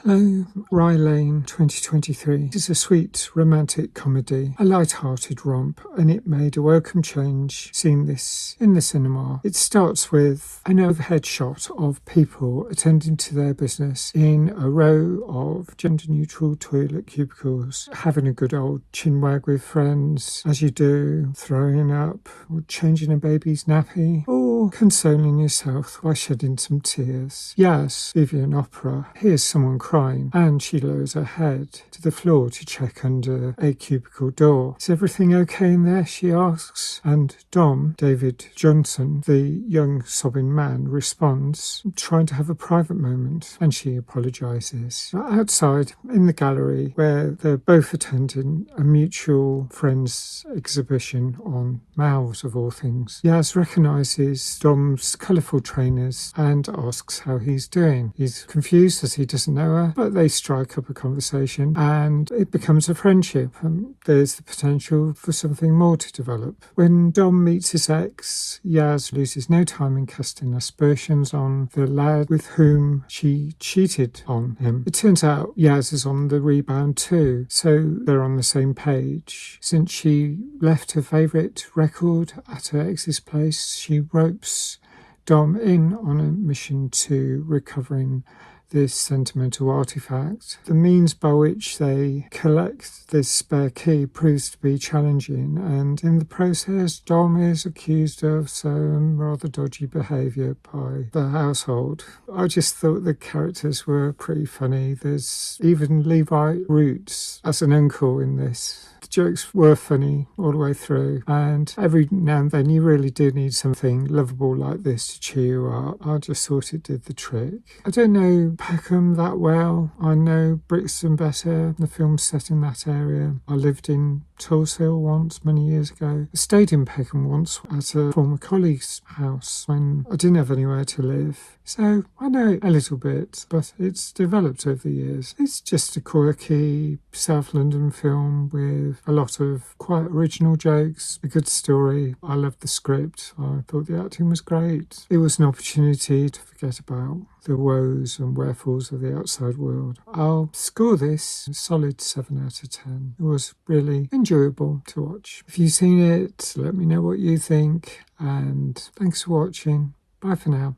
Hello, Rye Lane 2023 is a sweet romantic comedy, a light-hearted romp, and it made a welcome change seeing this in the cinema. It starts with an overhead shot of people attending to their business in a row of gender-neutral toilet cubicles, having a good old chinwag with friends, as you do, throwing up, or changing a baby's nappy, or consoling yourself by shedding some tears. Yes, Vivian Opera hears someone crying, and she lowers her head to the floor to check under a cubicle door. Is everything okay in there? She asks, and Dom, David Johnson, the young sobbing man, responds, trying to have a private moment, and she apologises. Outside, in the gallery, where they're both attending a mutual friends exhibition on mouths of all things, Yaz recognises Dom's colourful trainers and asks how he's doing. He's confused as he doesn't know her, but they strike up a conversation and it becomes a friendship, and there's the potential for something more to develop. When Dom meets his ex, Yaz loses no time in casting aspersions on the lad with whom she cheated on him. It turns out Yaz is on the rebound too, so they're on the same page. Since she left her favourite record at her ex's place, she ropes Dom in on a mission to recovering this sentimental artifact. The means by which they collect this spare key proves to be challenging, and in the process Dom is accused of some rather dodgy behaviour by the household. I just thought the characters were pretty funny. There's even Levi Roots as an uncle in this. The jokes were funny all the way through, and every now and then you really do need something lovable like this to cheer you up. I just thought it did the trick. I don't know Peckham that well. I know Brixton better. The film's set in that area. I lived in Tulse Hill once, many years ago. I stayed in Peckham once at a former colleague's house when I didn't have anywhere to live. So I know a little bit, but it's developed over the years. It's just a quirky South London film with a lot of quite original jokes, a good story. I loved the script. I thought the acting was great. It was an opportunity to forget about the woes and wherefores of the outside world. I'll score this a solid 7 out of 10. It was really enjoyable to watch. If you've seen it, let me know what you think, and thanks for watching. Bye for now.